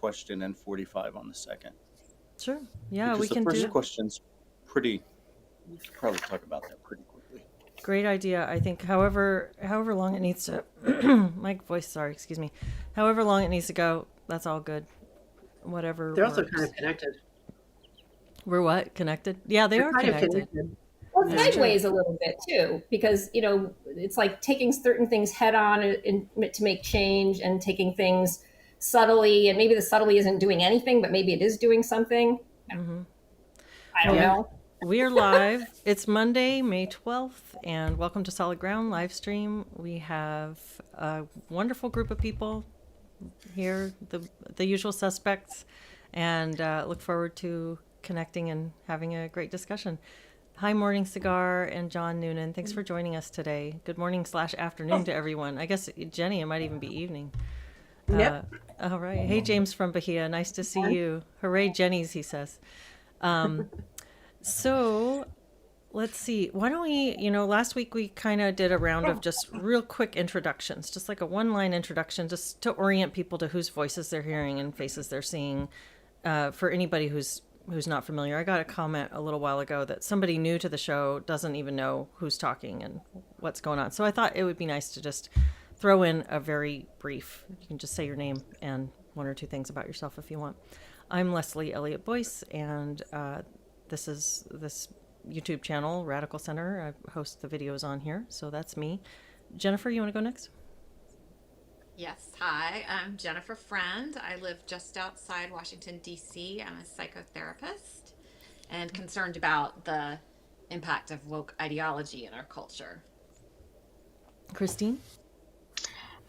question and 45 on the second. Sure. Yeah, Because we the can first do. question's pretty, we should probably talk about that pretty quickly. Great idea. I think however long it needs to my voice, sorry, excuse me. However long it needs to go, that's all good. Whatever They're also kind works. of connected. We're what? Connected? Yeah, they They're are kind of connected. connected. Well, That's true. sideways a little bit too, because it's like taking certain things head on to make change, and taking things subtly, and maybe the subtly isn't doing anything, but maybe it is doing something. I don't know. We are live. It's Monday, May 12th, and welcome to Solid Ground live stream. We have a wonderful group of people here, the usual suspects, and look forward to connecting and having a great discussion. Hi, Morning Cigar and John Noonan. Thanks for joining us today. Good morning/afternoon to everyone. I guess, Jenny, it might even be evening. Yep. All right. Hey, James from Bahia. Nice to see you. Hooray, Jenny's, he says. So let's see. Why don't we, last week we kind of did a round of just real quick introductions, just like a one-line introduction, just to orient people to whose voices they're hearing and faces they're seeing. For anybody who's not familiar, I got a comment a little while ago that somebody new to the show doesn't even know who's talking and what's going on. So I thought it would be nice to just throw in a very brief, you can just say your name and one or two things about yourself if you want. I'm Leslie Elliott Boyce, and this is this YouTube channel, Radical Center. I host the videos on here, so that's me. Jennifer, you want to go next? Yes, hi, I'm Jennifer Friend. I live just outside Washington, D.C. I'm a psychotherapist and concerned about the impact of woke ideology in our culture. Christine?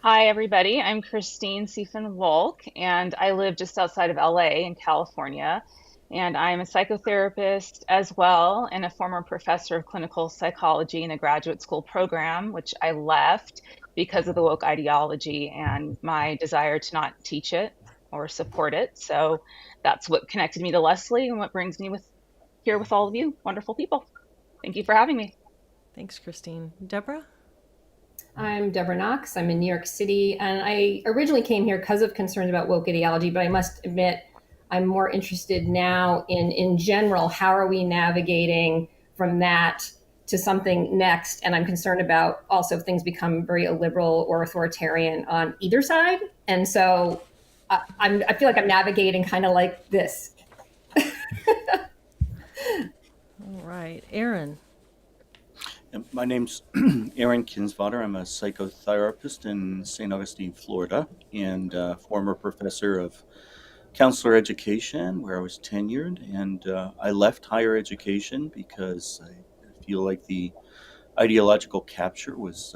Hi, everybody. I'm Christine Siefan-Wolk, and I live just outside of LA in California. And I'm a psychotherapist as well, and a former professor of clinical psychology in a graduate school program, which I left because of the woke ideology and my desire to not teach it or support it. So that's what connected me to Leslie and what brings me here with all of you wonderful people. Thank you for having me. Thanks, Christine. Deborah? I'm Deborah Knox. I'm in New York City, and I originally came here because of concerns about woke ideology, but I must admit I'm more interested now in general, how are we navigating from that to something next? And I'm concerned about also if things become very illiberal or authoritarian on either side. And so I feel like I'm navigating kind of like this. All right. Aaron? My name's Aaron Kindsvatter. I'm a psychotherapist in St. Augustine, Florida, and former professor of counselor education, where I was tenured, and I left higher education because I feel like the ideological capture was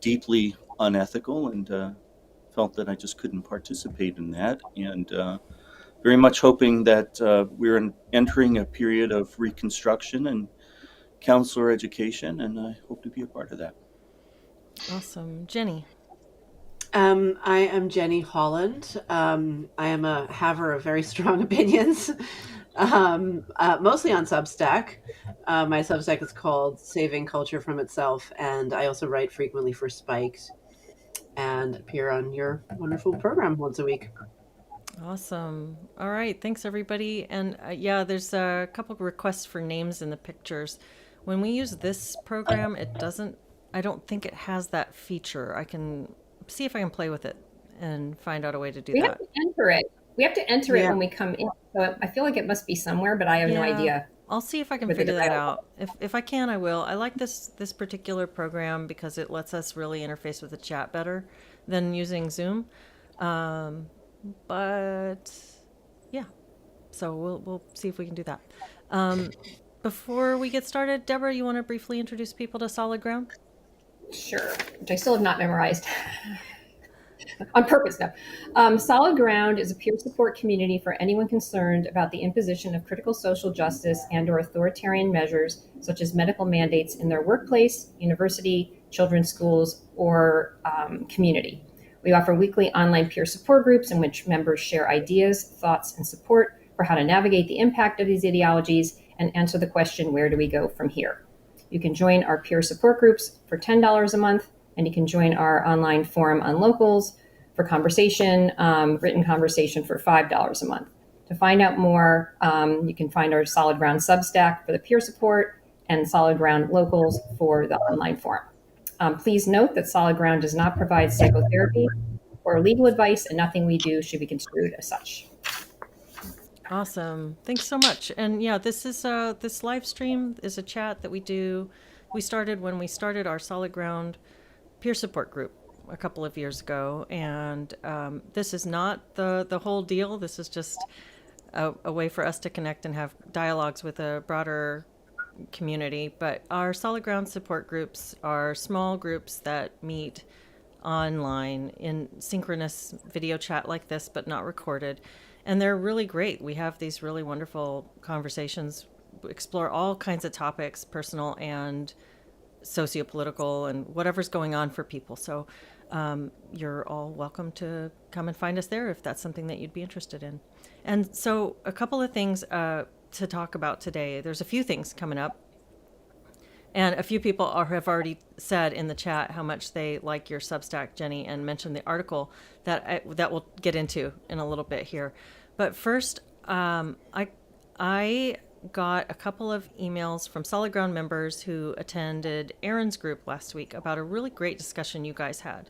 deeply unethical, and felt that I just couldn't participate in that, and very much hoping that we're entering a period of reconstruction and counselor education, and I hope to be a part of that. Awesome. Jenny? I am Jenny Holland. I am a haver of very strong opinions, mostly on Substack. My Substack is called Saving Culture from Itself, and I also write frequently for Spiked and appear on your wonderful program once a week. Awesome. All right. Thanks, everybody. And yeah, there's a couple of requests for names in the pictures. When we use this program, I don't think it has that feature. I can see if I can play with it and find out a way to do that. We have to enter it. We have to enter it when we come in. So I feel like it must be somewhere, but I have no idea. I'll see if I can figure that out. If I can, I will. I like this particular program because it lets us really interface with the chat better than using Zoom. But yeah, so we'll see if we can do that. Before we get started, Deborah, you want to briefly introduce people to Solid Ground? Sure, which I still have not memorized. On purpose, no. Solid Ground is a peer support community for anyone concerned about the imposition of critical social justice and/or authoritarian measures, such as medical mandates in their workplace, university, children's schools, or community. We offer weekly online peer support groups in which members share ideas, thoughts, and support for how to navigate the impact of these ideologies and answer the question, where do we go from here? You can join our peer support groups for $10 a month, and you can join our online forum on locals for conversation, written conversation for $5 a month. To find out more, you can find our Solid Ground Substack for the peer support and Solid Ground Locals for the online forum. Please note that Solid Ground does not provide psychotherapy or legal advice, and nothing we do should be construed as such. Awesome. Thanks so much. And yeah, this live stream is a chat that we do. We started when we started our Solid Ground peer support group a couple of years ago, and this is not the whole deal. This is just a way for us to connect and have dialogues with a broader community. But our Solid Ground support groups are small groups that meet online in synchronous video chat like this, but not recorded. And they're really great. We have these really wonderful conversations, explore all kinds of topics, personal and socio-political, and whatever's going on for people. So you're all welcome to come and find us there if that's something that you'd be interested in. And so a couple of things to talk about today. There's a few things coming up. And a few people have already said in the chat how much they like your Substack, Jenny, and mentioned the article that we'll get into in a little bit here. But first, I got a couple of emails from Solid Ground members who attended Aaron's group last week about a really great discussion you guys had.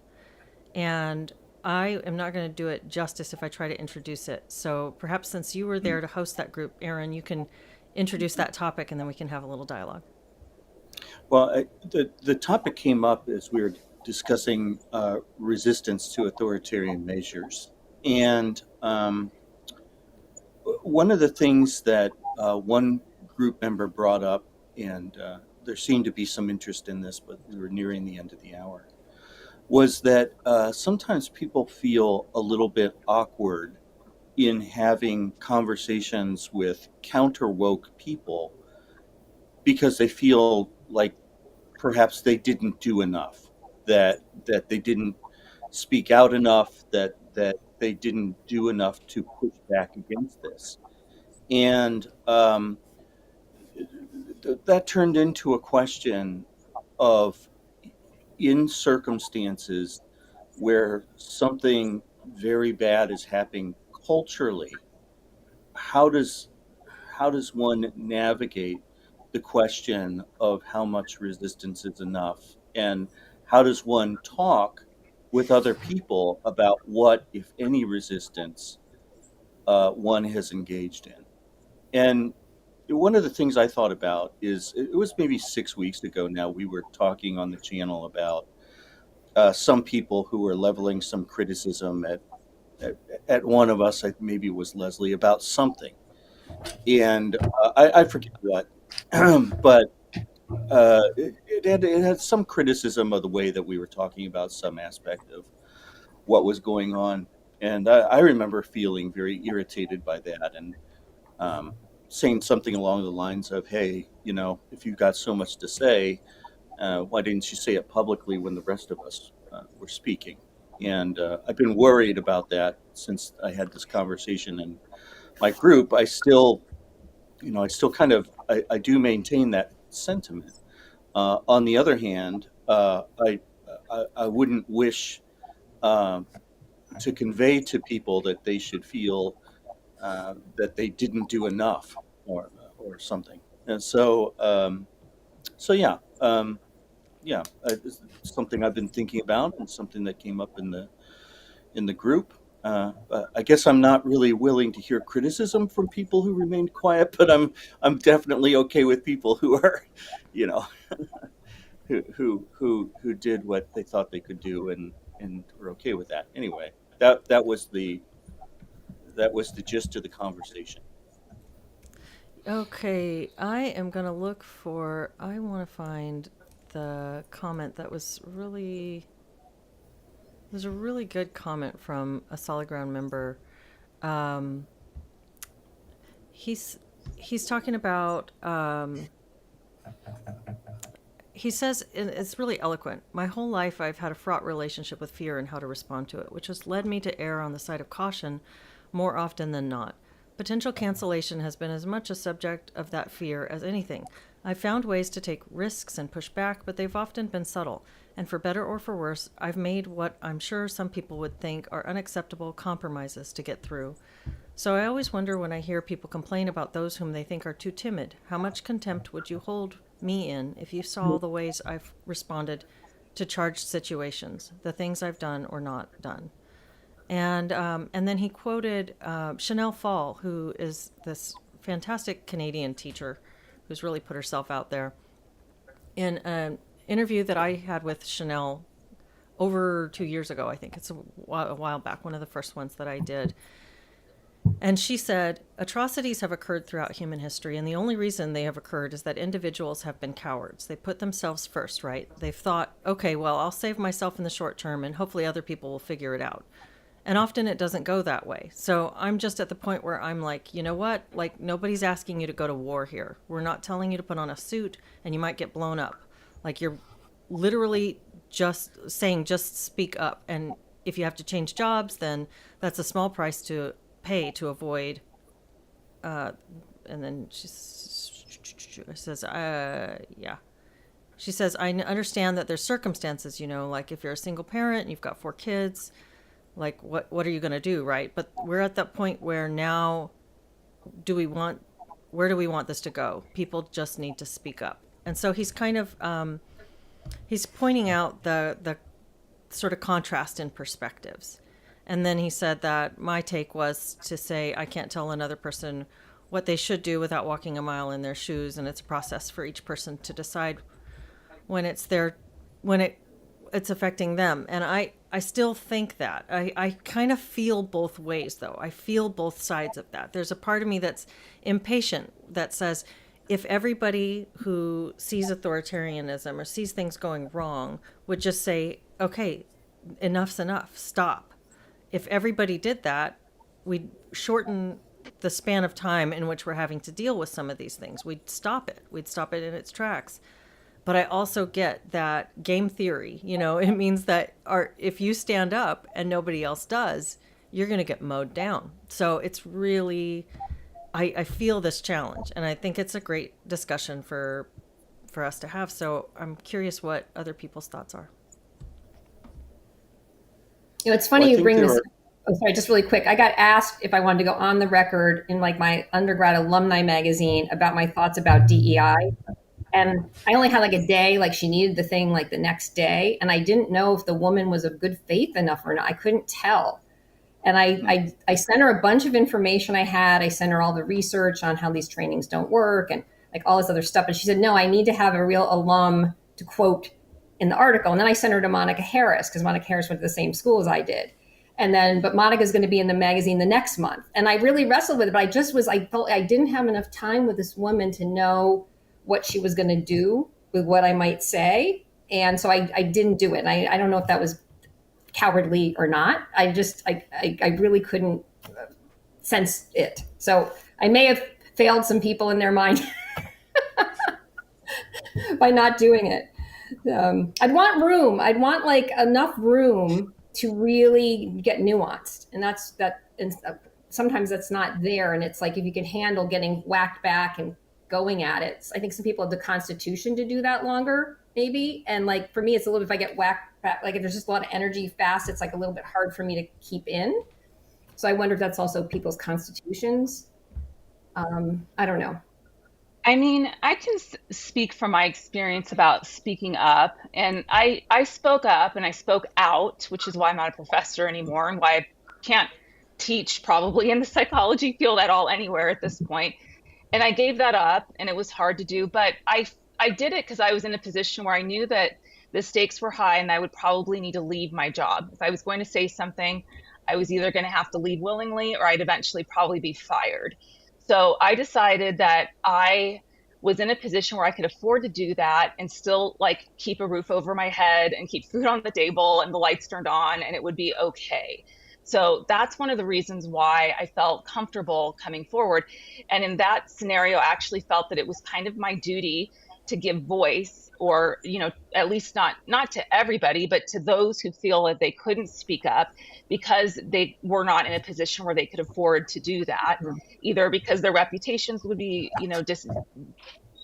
And I am not going to do it justice if I try to introduce it. So perhaps since you were there to host that group, Aaron, you can introduce that topic and then we can have a little dialogue. Well, the topic came up as we were discussing resistance to authoritarian measures. And one of the things that one group member brought up, and there seemed to be some interest in this, but we were nearing the end of the hour, was that sometimes people feel a little bit awkward in having conversations with counter-woke people because they feel like perhaps they didn't do enough, that they didn't speak out enough, that they didn't do enough to push back against this. And that turned into a question of, in circumstances where something very bad is happening culturally, how does one navigate the question of how much resistance is enough, and how does one talk with other people about what, if any, resistance one has engaged in? And one of the things I thought about is, it was maybe 6 weeks ago now, we were talking on the channel about some people who were leveling some criticism at one of us, maybe it was Leslie, about something. And I forget what, but it had some criticism of the way that we were talking about some aspect of what was going on. And I remember feeling very irritated by that, and saying something along the lines of, hey, if you've got so much to say, why didn't you say it publicly when the rest of us were speaking? And I've been worried about that since I had this conversation in my group. I still kind of, I do maintain that sentiment. On the other hand, I wouldn't wish to convey to people that they should feel that they didn't do enough, or something. And so yeah, it's something I've been thinking about, and something that came up in the group. I guess I'm not really willing to hear criticism from people who remained quiet, but I'm definitely okay with people who are, who did what they thought they could do, and were okay with that. Anyway, that was the gist of the conversation. Okay, I want to find the comment that was really, there's a really good comment from a Solid Ground member. He's talking about, he says, and it's really eloquent, my whole life I've had a fraught relationship with fear and how to respond to it, which has led me to err on the side of caution more often than not. Potential cancellation has been as much a subject of that fear as anything. I've found ways to take risks and push back, but they've often been subtle. And for better or for worse, I've made what I'm sure some people would think are unacceptable compromises to get through. So I always wonder when I hear people complain about those whom they think are too timid, how much contempt would you hold me in if you saw the ways I've responded to charged situations, the things I've done or not done? And then he quoted Chanel Fall, who is this fantastic Canadian teacher who's really put herself out there. In an interview that I had with Chanel over 2 years ago, I think it's a while back, one of the first ones that I did. And she said, atrocities have occurred throughout human history, and the only reason they have occurred is that individuals have been cowards. They put themselves first, right? They've thought, okay, well, I'll save myself in the short term, and hopefully other people will figure it out. And often it doesn't go that way. So I'm just at the point where I'm like, you know what? Like, nobody's asking you to go to war here. We're not telling you to put on a suit and you might get blown up. Like, you're literally just saying, just speak up. And if you have to change jobs, then that's a small price to pay to avoid. And then she says, yeah. She says, I understand that there's circumstances, like if you're a single parent and you've got 4 kids, like what are you going to do, right? But we're at that point where now where do we want this to go? People just need to speak up. And so he's kind of he's pointing out the sort of contrast in perspectives. And then he said that my take was to say I can't tell another person what they should do without walking a mile in their shoes, and it's a process for each person to decide when it's affecting them. And I still think that. I kind of feel both ways, though. I feel both sides of that. There's a part of me that's impatient that says, if everybody who sees authoritarianism or sees things going wrong would just say, okay, enough's enough, stop. If everybody did that, we'd shorten the span of time in which we're having to deal with some of these things. We'd stop it. We'd stop it in its tracks. But I also get that game theory, it means that if you stand up and nobody else does, you're going to get mowed down. So it's really, I feel this challenge, and I think it's a great discussion for us to have. So I'm curious what other people's thoughts are. It's funny Well, you bring this. Oh, sorry, just really quick. I got asked if I wanted to go on the record in like my undergrad alumni magazine about my thoughts about DEI. And I only had like a day, like she needed the thing like the next day. And I didn't know if the woman was of good faith enough or not. I couldn't tell. And I sent her a bunch of information I had. I sent her all the research on how these trainings don't work and like all this other stuff. And she said, no, I need to have a real alum to quote in the article. And then I sent her to Monica Harris because Monica Harris went to the same school as I did. But Monica's going to be in the magazine the next month. And I really wrestled with it, but I felt I didn't have enough time with this woman to know what she was going to do with what I might say. And so I didn't do it. And I don't know if that was cowardly or not. I really couldn't sense it. So I may have failed some people in their mind by not doing it. I'd want room. I'd want like enough room to really get nuanced. And sometimes that's not there. And it's like, if you can handle getting whacked back and going at it. I think some people have the constitution to do that longer, maybe. And like, for me, it's a little, if I get whacked back, like if there's just a lot of energy fast, it's like a little bit hard for me to keep in. So I wonder if that's also people's constitutions. I don't know. I mean, I can speak from my experience about speaking up. And I spoke up and I spoke out, which is why I'm not a professor anymore and why I can't teach probably in the psychology field at all anywhere at this point. And I gave that up, and it was hard to do, but I did it because I was in a position where I knew that the stakes were high and I would probably need to leave my job. If I was going to say something, I was either going to have to leave willingly or I'd eventually probably be fired. So I decided that I was in a position where I could afford to do that and still like keep a roof over my head and keep food on the table and the lights turned on, and it would be okay. So that's one of the reasons why I felt comfortable coming forward. And in that scenario, I actually felt that it was kind of my duty to give voice, or, at least not to everybody, but to those who feel that they couldn't speak up because they were not in a position where they could afford to do that, either because their reputations would be,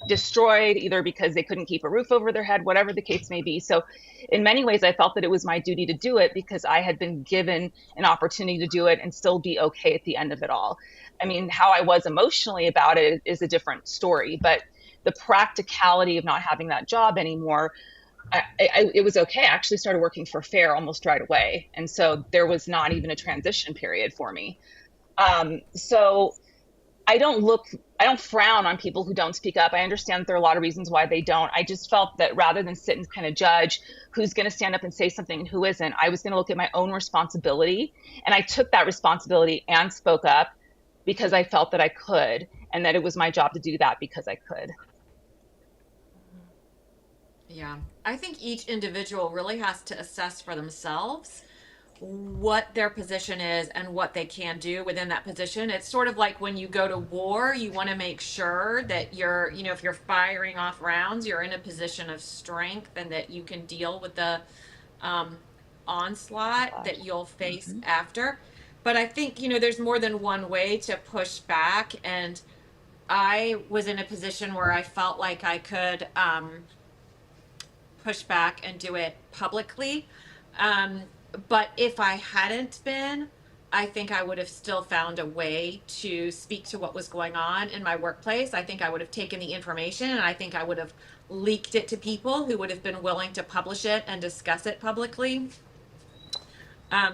destroyed, either because they couldn't keep a roof over their head, whatever the case may be. So in many ways, I felt that it was my duty to do it because I had been given an opportunity to do it and still be okay at the end of it all. I mean, how I was emotionally about it is a different story, but the practicality of not having that job anymore, it was okay. I actually started working for FAIR almost right away. And so there was not even a transition period for me. So I don't frown on people who don't speak up. I understand that there are a lot of reasons why they don't. I just felt that rather than sit and kind of judge who's going to stand up and say something and who isn't, I was going to look at my own responsibility. And I took that responsibility and spoke up because I felt that I could, and that it was my job to do that because I could. Yeah. I think each individual really has to assess for themselves what their position is and what they can do within that position. It's sort of like when you go to war, you want to make sure that you're, if you're firing off rounds, you're in a position of strength and that you can deal with the um, onslaught that you'll face after. But I think, there's more than one way to push back. And I was in a position where I felt like I could push back and do it publicly. Um, but if I hadn't been, I think I would have still found a way to speak to what was going on in my workplace. I think I would have taken the information and I think I would have leaked it to people who would have been willing to publish it and discuss it publicly.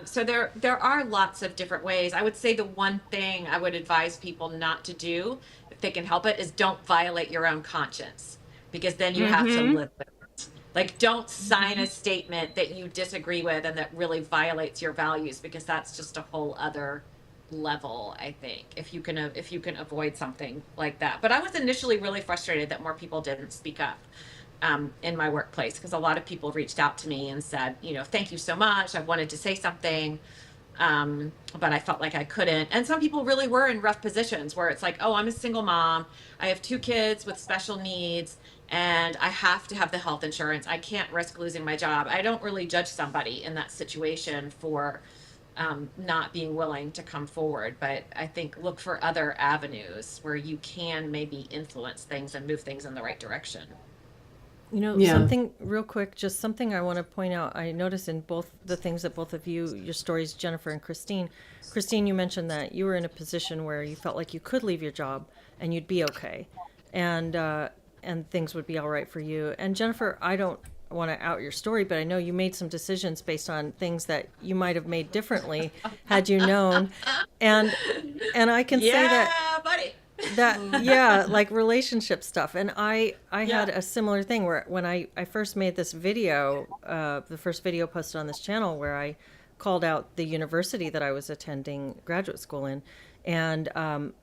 So there are lots of different ways. I would say the one thing I would advise people not to do, if they can help it, is don't violate your own conscience, because then you have to Mm-hmm. live with it. Like, don't sign a statement that you disagree with and that really violates your values, because that's just a whole other level, I think, if you can avoid something like that. But I was initially really frustrated that more people didn't speak up in my workplace, because a lot of people reached out to me and said, thank you so much. I wanted to say something, but I felt like I couldn't. And some people really were in rough positions where it's like, oh, I'm a single mom. I have two kids with special needs, and I have to have the health insurance. I can't risk losing my job. I don't really judge somebody in that situation for not being willing to come forward. But I think look for other avenues where you can maybe influence things and move things in the right direction. Yeah. Something real quick, just something I want to point out. I noticed in both the things that both of you, your stories, Jennifer and Christine. Christine, you mentioned that you were in a position where you felt like you could leave your job and you'd be okay, and things would be all right for you. And Jennifer, I don't want to out your story, but I know you made some decisions based on things that you might have made differently had you known, and I can say that Yeah, buddy. yeah, like relationship stuff. And I Yeah. had a similar thing where when I first made this video, the first video posted on this channel, where I called out the university that I was attending graduate school in, and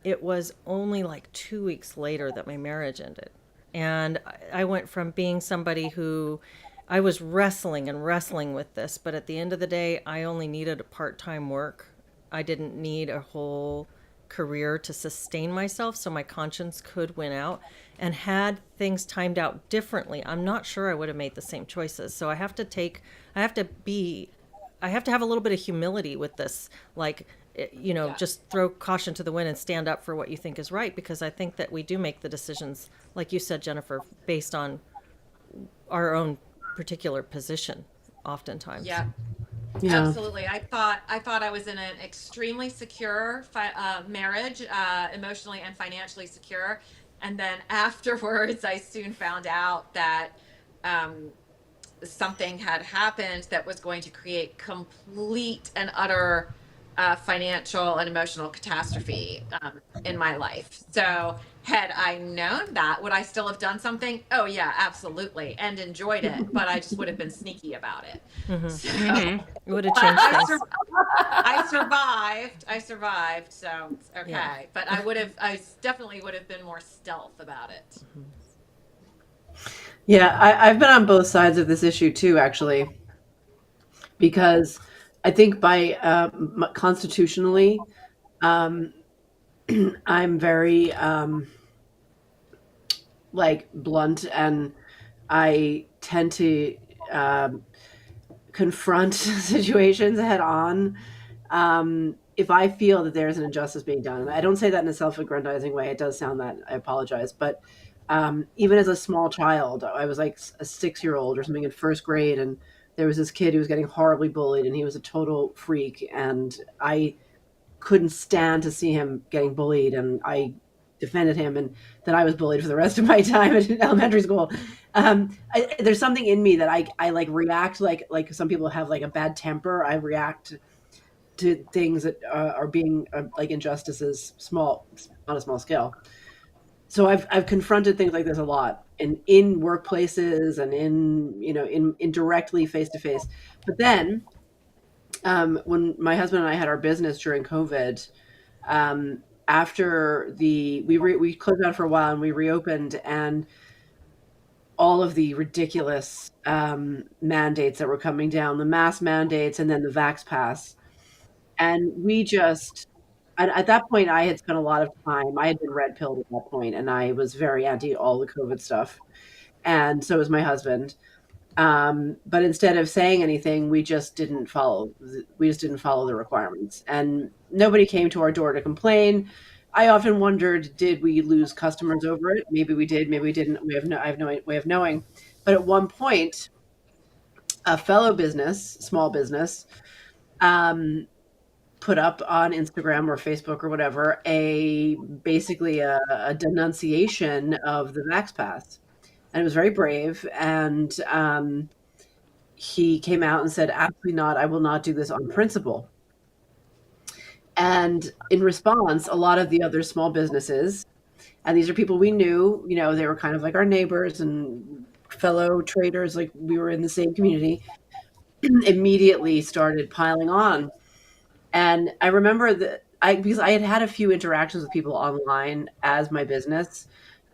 it was only like 2 weeks later that my marriage ended. And I went from being somebody who I was wrestling and wrestling with this, but at the end of the day, I only needed a part-time work. I didn't need a whole career to sustain myself, so my conscience could win out. And had things timed out differently, I'm not sure I would have made the same choices. So I have to be, I have to have a little bit of humility with this. Like, Yeah. just throw caution to the wind and stand up for what you think is right, because I think that we do make the decisions, like you said, Jennifer, based on our own particular position, oftentimes. Yeah. Yeah. Absolutely. I thought I was in an extremely secure marriage, emotionally and financially secure, and then afterwards, I soon found out that um, something had happened that was going to create complete and utter financial and emotional catastrophe in my life. So, had I known that, would I still have done something? Oh, yeah, absolutely, and enjoyed it, but I just would have been sneaky about it. So, Mm-hmm. It would have but changed I, things. sur- I survived. I survived, so it's Yeah. okay. But I definitely would have been more stealth about it. Yeah. I've been on both sides of this issue too, actually, because I think by constitutionally, um, I'm very like blunt, and I tend to um, confront situations head on. If I feel that there's an injustice being done, and I don't say that in a self-aggrandizing way, it does sound that, I apologize, but Even as a small child, I was like a 6-year-old or something in first grade, and there was this kid who was getting horribly bullied, and he was a total freak, and I couldn't stand to see him getting bullied, and I defended him, and then I was bullied for the rest of my time at elementary school. There's something in me that I like react like some people have like a bad temper. I react to things that are being like injustices small on a small scale. So I've confronted things like this a lot in workplaces and in directly face to face. But then when my husband and I had our business during COVID, after we closed down for a while and we reopened, and all of the ridiculous mandates that were coming down, the mask mandates and then the vax pass, and we just at that point I had spent a lot of time. I had been red pilled at that point, and I was very anti all the COVID stuff, and so was my husband. But instead of saying anything, we just didn't follow the requirements, and nobody came to our door to complain. I often wondered, did we lose customers over it? Maybe we did, maybe we didn't. I have no way of knowing. But at one point, a fellow small business, um, put up on Instagram or Facebook or whatever basically a denunciation of the Vax Pass, and it was very brave. And he came out and said, "Absolutely not! I will not do this on principle." And in response, a lot of the other small businesses, and these are people we knew, they were kind of like our neighbors and fellow traders, like we were in the same community, immediately started piling on. And I remember that because I had had a few interactions with people online as my business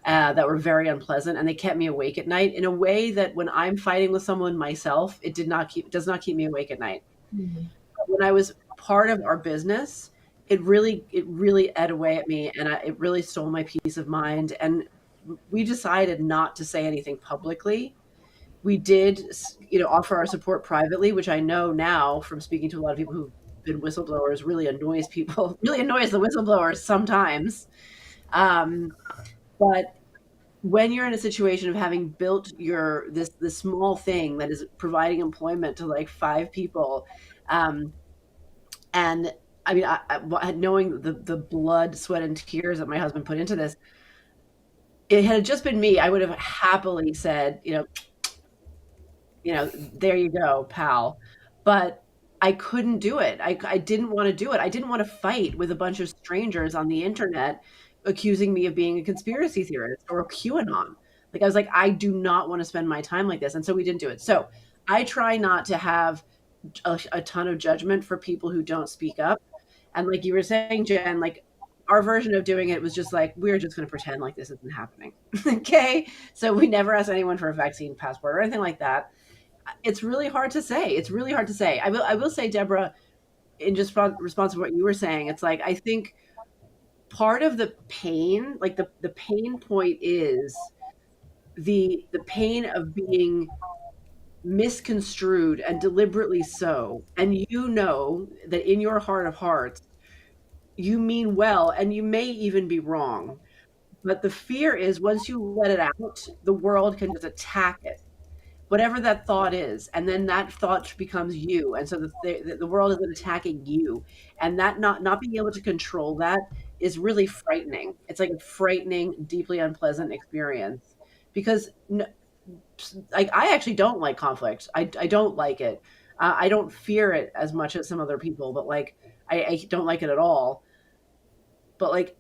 that were very unpleasant, and they kept me awake at night in a way that when I'm fighting with someone myself, does not keep me awake at night. Mhm. When I was part of our business, it really ate away at me, and it really stole my peace of mind. And we decided not to say anything publicly. We did, offer our support privately, which I know now from speaking to a lot of people who've been whistleblowers really annoys people, really annoys the whistleblowers sometimes. Um, but when you're in a situation of having built this small thing that is providing employment to like 5 people, um, and I mean, knowing the blood, sweat, and tears that my husband put into this, it had just been me, I would have happily said, there you go, pal. But I couldn't do it. I didn't want to do it. I didn't want to fight with a bunch of strangers on the internet accusing me of being a conspiracy theorist or a QAnon. Like I was like, I do not want to spend my time like this. And so we didn't do it. So I try not to have a ton of judgment for people who don't speak up. And like you were saying, Jen, like our version of doing it was just like, we're just going to pretend like this isn't happening. Okay. So we never asked anyone for a vaccine passport or anything like that. It's really hard to say. It's really hard to say. I will say, Deborah, in just response to what you were saying, it's like, I think part of the pain, like the pain point is the pain of being misconstrued, and deliberately so. And that in your heart of hearts, you mean well, and you may even be wrong. But the fear is once you let it out, the world can just attack it, whatever that thought is, and then that thought becomes you, and so the world is attacking you, and that not being able to control that is really frightening. It's like a frightening, deeply unpleasant experience, because like I actually don't like conflict. I don't like it. I don't fear it as much as some other people, but like I don't like it at all. But like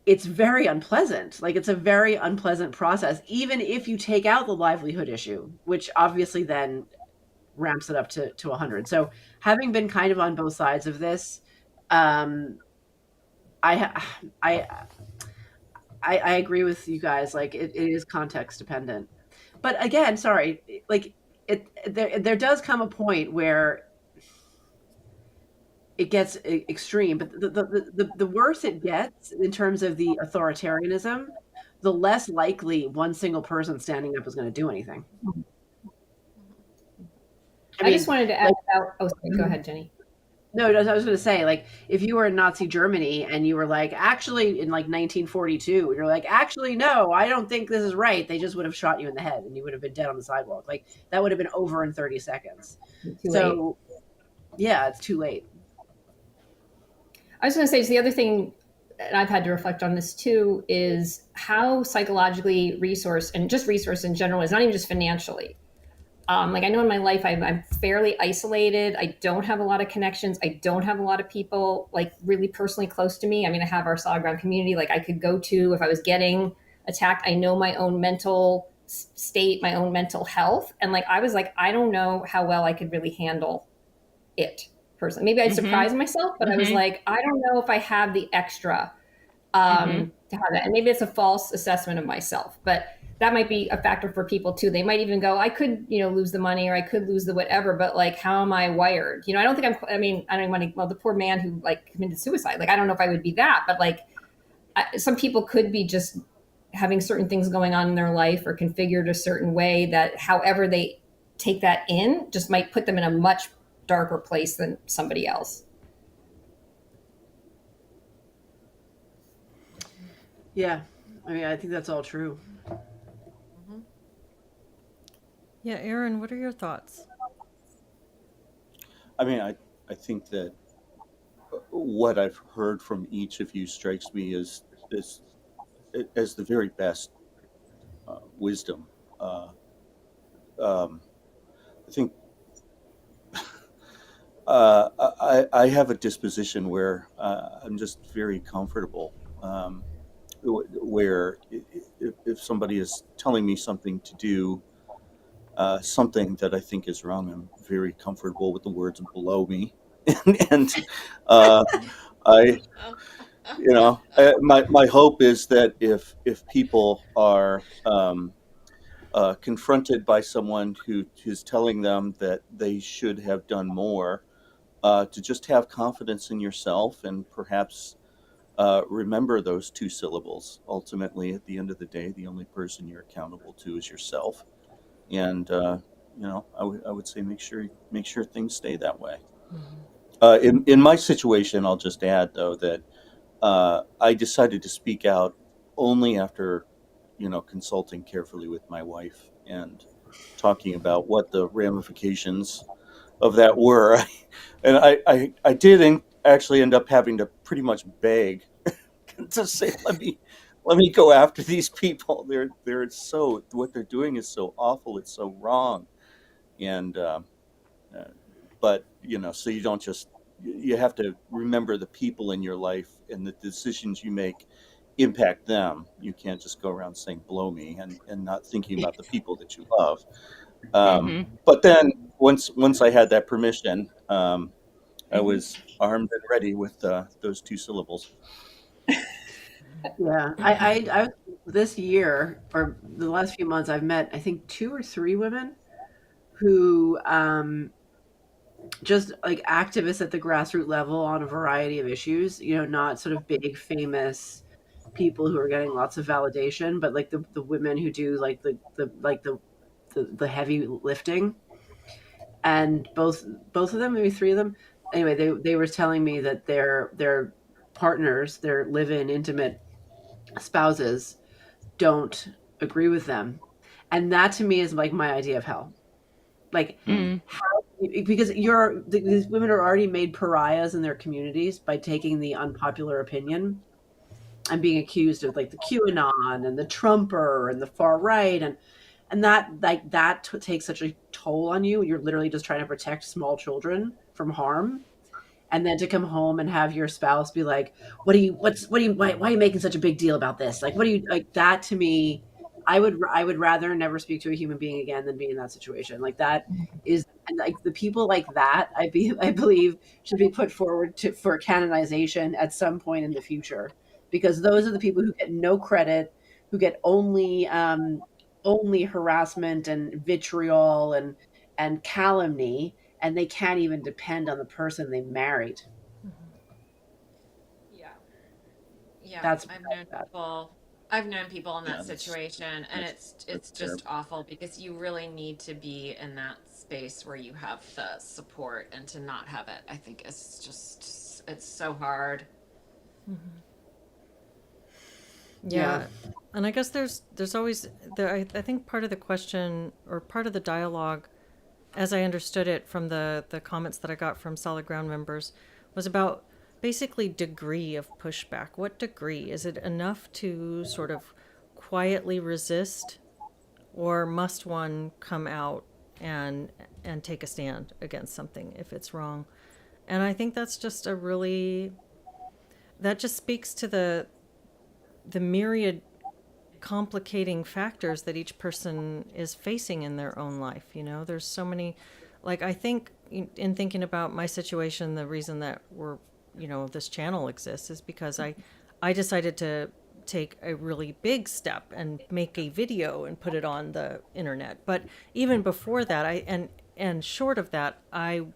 it's very unpleasant. Like it's a very unpleasant process, even if you take out the livelihood issue, which obviously then ramps it up to 100. So having been kind of on both sides of this, um, I, I, I agree with you guys. Like it is context dependent, but again, sorry, like there does come a point where it gets extreme, but the worse it gets in terms of the authoritarianism, the less likely one single person standing up is going to do anything. I I just mean, wanted to add like, about, oh, sorry, go ahead, Jenny. No, I was going to say, like, if you were in Nazi Germany and you were like, actually, in like 1942, you're like, actually, no, I don't think this is right. They just would have shot you in the head and you would have been dead on the sidewalk. Like, that would have been over in 30 seconds. Too late. So, yeah, it's too late. I was going to say, the other thing, and I've had to reflect on this too, is how psychologically resourced, and just resource in general, is not even just financially. Like I know in my life, I'm fairly isolated. I don't have a lot of connections. I don't have a lot of people like really personally close to me. I mean, I have our solid ground community like I could go to if I was getting attacked. I know my own mental state, my own mental health. And like I was like, I don't know how well I could really handle it personally. Maybe I'd Mm-hmm. surprise myself, but I was Mm-hmm. like, I don't know if I have the extra Mm-hmm. to have that. And maybe it's a false assessment of myself, but that might be a factor for people too. They might even go, I could, lose the money or I could lose the whatever, but like, how am I wired? I don't think I mean, I don't want to, well, the poor man who like committed suicide, like, I don't know if I would be that, but like, some people could be just having certain things going on in their life or configured a certain way that however they take that in just might put them in a much darker place than somebody else. Yeah. I mean, I think that's all true. Mhm. Yeah, Aaron, what are your thoughts? I mean, I think that what I've heard from each of you strikes me as as the very best wisdom. Uh, um, I think I have a disposition where I'm just very comfortable. Where if somebody is telling me something to do, something that I think is wrong, I'm very comfortable with the words below me, and uh, I my hope is that if people are confronted by someone who is telling them that they should have done more, to just have confidence in yourself and perhaps remember those two syllables. Ultimately, at the end of the day, the only person you're accountable to is yourself, and I would say make sure things stay that way. In my situation, I'll just add though that I decided to speak out only after consulting carefully with my wife and talking about what the ramifications of that were. And I did actually end up having to pretty much beg to say, let me go after these people. They're so what they're doing is so awful. It's so wrong. And uh, but so you don't just you have to remember the people in your life and the decisions you make impact them. You can't just go around saying "blow me" and not thinking about the people that you love. Mm-hmm. But then once I had that permission, I Mm-hmm. was armed and ready with those two syllables. Yeah. This year or the last few months, I've met, I think, two or three women who, just like activists at the grassroots level on a variety of issues, not sort of big famous people who are getting lots of validation, but like the women who do like the heavy lifting. And both of them, maybe three of them, anyway, they were telling me that their partners, their live-in intimate spouses, don't agree with them. And that to me is like my idea of hell. Like, Mm. how, because these women are already made pariahs in their communities by taking the unpopular opinion and being accused of like the QAnon and the Trumper and the far right, and that like that takes such a toll on you. You're literally just trying to protect small children from harm, and then to come home and have your spouse be like, why are you making such a big deal about this? Like, what do you like that to me? I would rather never speak to a human being again than be in that situation. Like that is, and like the people like that, I believe should be put forward for canonization at some point in the future, because those are the people who get no credit, who get only harassment and vitriol and calumny, and they can't even depend on the person they married. Yeah. Yeah. That's I've known bad. people. I've known people in Yeah, that situation, and it's that's just terrible. awful because you really need to be in that space where you have the support, and to not have it, I think is just it's so hard. Yeah. Yeah. And I guess there's always there I think part of the question or part of the dialogue as I understood it from the comments that I got from Solid Ground members was about basically degree of pushback. What degree? Is it enough to sort of quietly resist, or must one come out and take a stand against something if it's wrong? And I think that's just a really that just speaks to the myriad complicating factors that each person is facing in their own life. You know, there's so many, like, I think in thinking about my situation, the reason that we're, you know, this channel exists is because I decided to take a really big step and make a video and put it on the internet. But even before that, and short of that, I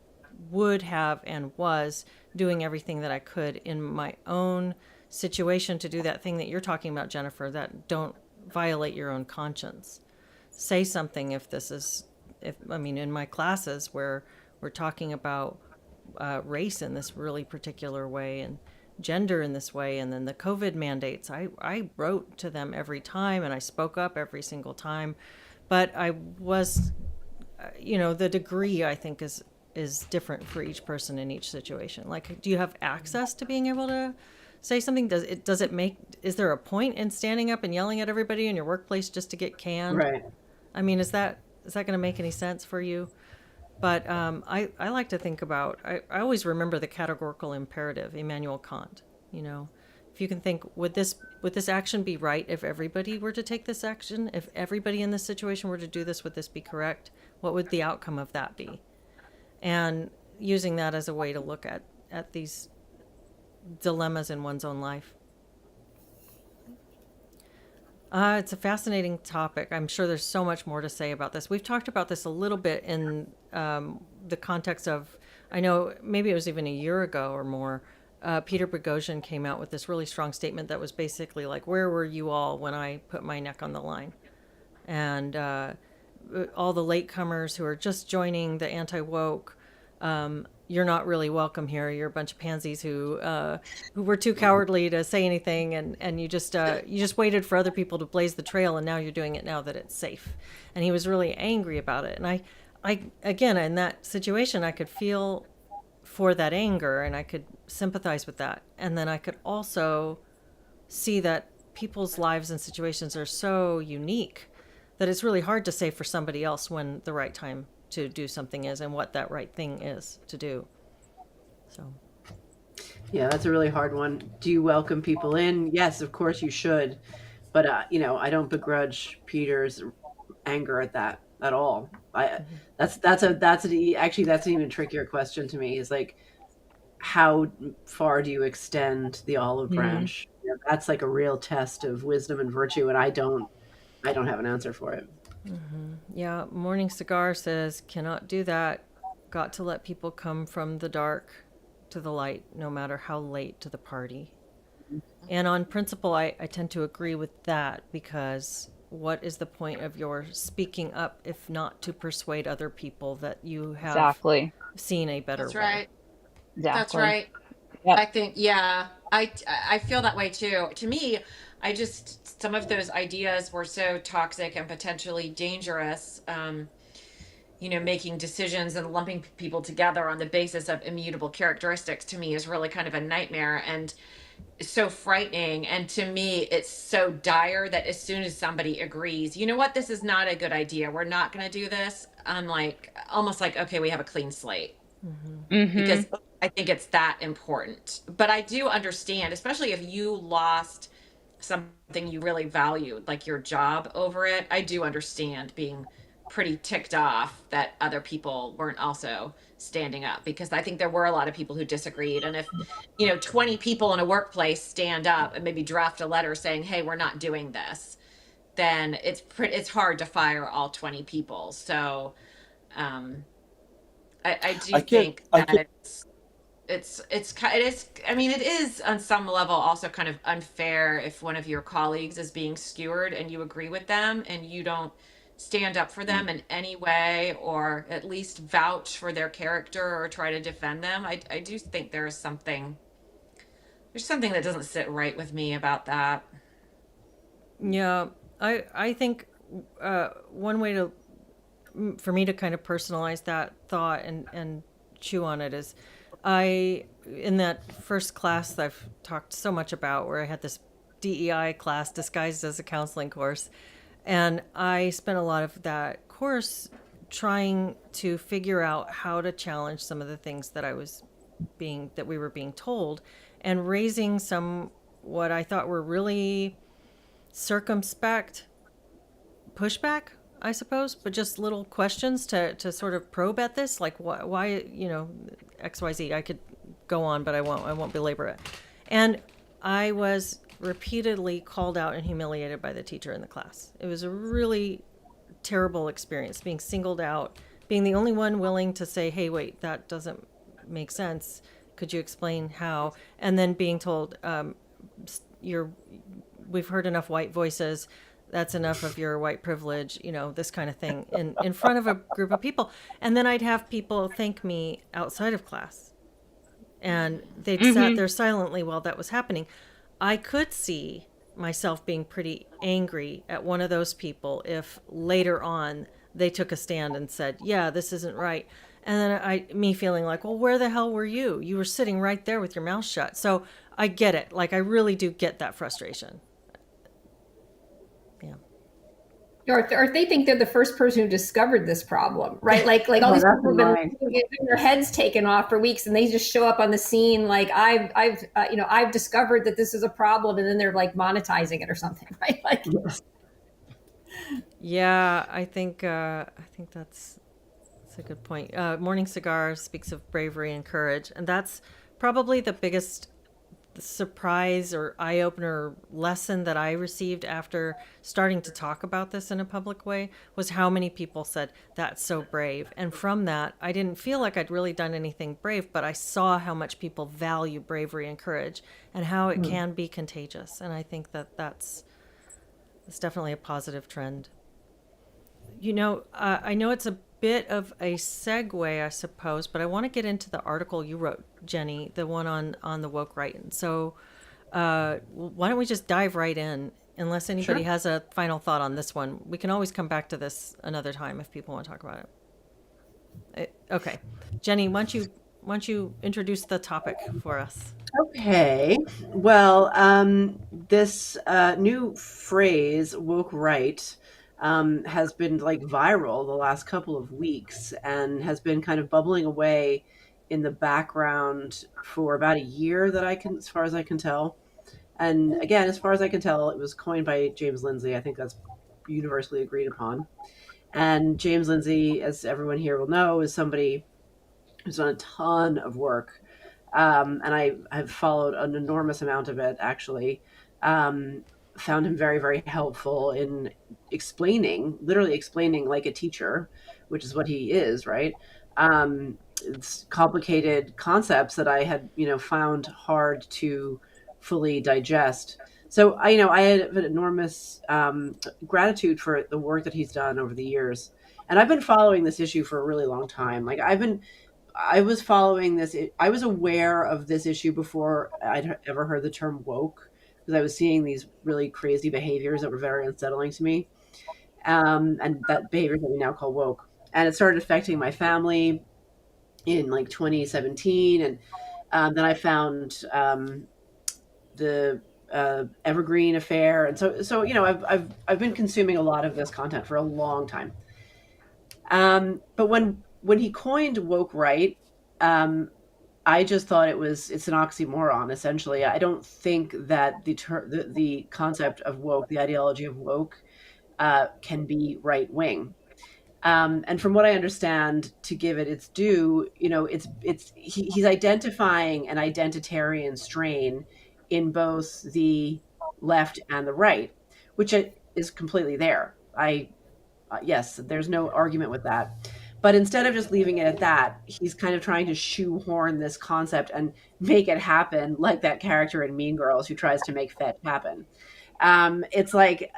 would have and was doing everything that I could in my own situation to do that thing that you're talking about, Jennifer, that don't violate your own conscience. Say something if this is, if, I mean, in my classes where we're talking about race in this really particular way and gender in this way, and then the COVID mandates, I wrote to them every time and I spoke up every single time. But I was, you know, the degree I think is different for each person in each situation. Like, do you have access to being able to say something? Does it make, is there a point in standing up and yelling at everybody in your workplace just to get canned? Right. I mean, is that going to make any sense for you? But I like to think about, I always remember the categorical imperative, Immanuel Kant. You know, if you can think, would this action be right if everybody were to take this action? If everybody in this situation were to do this, would this be correct? What would the outcome of that be? And using that as a way to look at these dilemmas in one's own life. It's a fascinating topic. I'm sure there's so much more to say about this. We've talked about this a little bit in the context of, I know maybe it was even a year ago or more, Peter Boghossian came out with this really strong statement that was basically like, where were you all when I put my neck on the line? And all the latecomers who are just joining the anti-woke, you're not really welcome here. You're a bunch of pansies who were too cowardly to say anything, and you just waited for other people to blaze the trail, and now you're doing it now that it's safe. And he was really angry about it. And I again, in that situation, I could feel for that anger, and I could sympathize with that. And then I could also see that people's lives and situations are so unique that it's really hard to say for somebody else when the right time to do something is and what that right thing is to do. So, Yeah, that's a really hard one. Do you welcome people in? Yes, of course you should. But I don't begrudge Peter's anger at that at all. I actually that's an even trickier question to me. Is like, how far do you extend the olive branch? That's like a real test of wisdom and virtue, and I don't have an answer for it. yeah, Morning Cigar says, cannot do that. Got to let people come from the dark to the light, no matter how late to the party. And on principle, I tend to agree with that, because what is the point of your speaking up if not to persuade other people that you have Exactly. seen a better That's way? right. That's Exactly. right. Yep. I think, yeah, I feel that way too. To me, I just some of those ideas were so toxic and potentially dangerous. Making decisions and lumping people together on the basis of immutable characteristics to me is really kind of a nightmare and so frightening. And to me, it's so dire that as soon as somebody agrees, you know what, this is not a good idea, we're not going to do this. I'm like, almost like, okay, we have a clean slate, Mm-hmm. because I think it's that important. But I do understand, especially if you lost something you really valued, like your job, over it. I do understand being pretty ticked off that other people weren't also standing up, because I think there were a lot of people who disagreed. And if, 20 people in a workplace stand up and maybe draft a letter saying, "Hey, we're not doing this," then it's hard to fire all 20 people. So, um, I do I get think I that get it is, I mean, it is on some level also kind of unfair if one of your colleagues is being skewered and you agree with them and you don't stand up for them in any way or at least vouch for their character or try to defend them. I do think there's something that doesn't sit right with me about that. Yeah, I think one way to for me to kind of personalize that thought and chew on it is I in that first class that I've talked so much about where I had this DEI class disguised as a counseling course, and I spent a lot of that course trying to figure out how to challenge some of the things that we were being told, and raising some what I thought were really circumspect pushback, I suppose, but just little questions to sort of probe at this, like why XYZ. I could go on, but I won't belabor it. And I was repeatedly called out and humiliated by the teacher in the class. It was a really terrible experience, being singled out, being the only one willing to say, "Hey, wait, that doesn't make sense. Could you explain how?" And then being told, "You're we've heard enough white voices. That's enough of your white privilege," this kind of thing in front of a group of people. And then I'd have people thank me outside of class. And they'd sat there silently while that was happening. I could see myself being pretty angry at one of those people if later on they took a stand and said, "Yeah, this isn't right." And then me feeling like, "Well, where the hell were you? You were sitting right there with your mouth shut." So I get it. Like, I really do get that frustration. Yeah. Or if they think they're the first person who discovered this problem, right? Like all Oh, these that's people have annoying. been getting their heads taken off for weeks, and they just show up on the scene like I've discovered that this is a problem, and then they're like monetizing it or something, right? Like, Yes. Yeah, I think that's a good point. Morning Cigar speaks of bravery and courage, and that's probably the biggest surprise or eye opener lesson that I received after starting to talk about this in a public way was how many people said, "That's so brave." And from that, I didn't feel like I'd really done anything brave, but I saw how much people value bravery and courage and how it can be contagious. And I think that that's definitely a positive trend. I know it's a bit of a segue, I suppose, but I want to get into the article you wrote, Jenny, the one on the woke right. And so, why don't we just dive right in? Unless anybody Sure. has a final thought on this one, we can always come back to this another time if people want to talk about it. Okay, Jenny, why don't you introduce the topic for us? Okay. Well, this new phrase, woke right, has been like viral the last couple of weeks and has been kind of bubbling away in the background for about a year as far as I can tell. And again, as far as I can tell, it was coined by James Lindsay. I think that's universally agreed upon. And James Lindsay, as everyone here will know, is somebody who's done a ton of work, and I have followed an enormous amount of it actually. Um, Found him very, very helpful in literally explaining like a teacher, which is what he is, right? It's complicated concepts that I had, found hard to fully digest. So I had an enormous gratitude for the work that he's done over the years, and I've been following this issue for a really long time. I was following this. I was aware of this issue before I'd ever heard the term woke because I was seeing these really crazy behaviors that were very unsettling to me, and that behaviors that we now call woke. And it started affecting my family in like 2017, and then I found the Evergreen affair, and so I've been consuming a lot of this content for a long time. But when he coined woke right, um, I just thought it's an oxymoron. Essentially, I don't think that the concept of woke, the ideology of woke, can be right wing. And from what I understand, to give it its due, he's identifying an identitarian strain in both the left and the right, which is completely there. Yes, there's no argument with that. But instead of just leaving it at that, he's kind of trying to shoehorn this concept and make it happen, like that character in Mean Girls who tries to make fetch happen. It's like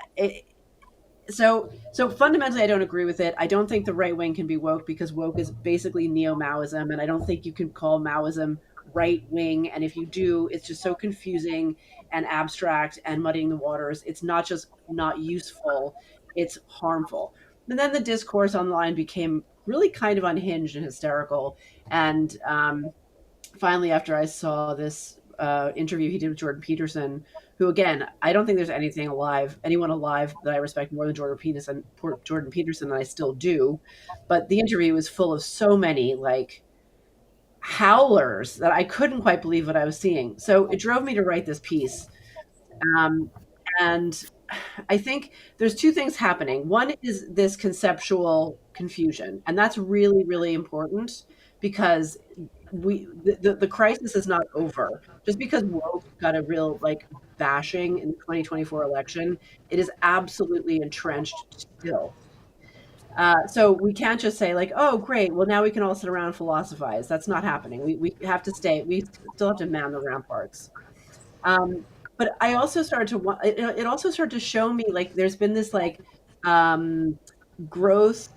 so fundamentally I don't agree with it. I don't think the right wing can be woke because woke is basically neo-Maoism, and I don't think you can call Maoism right wing, and if you do, it's just so confusing and abstract and muddying the waters. It's not just not useful, it's harmful. And then the discourse online became really kind of unhinged and hysterical, and finally, after I saw this interview he did with Jordan Peterson, who again, I don't think there's anyone alive that I respect more than Jordan Peterson, and I still do. But the interview was full of so many like howlers that I couldn't quite believe what I was seeing. So it drove me to write this piece. Um, and I think there's two things happening. One is this conceptual confusion, and that's really, really important because the crisis is not over. Just because woke got a real like bashing in the 2024 election, it is absolutely entrenched still. So we can't just say like, oh, great, well now we can all sit around and philosophize. That's not happening. We have to stay. We still have to man the ramparts. But I also started to it also started to show me like there's been this like um, growth,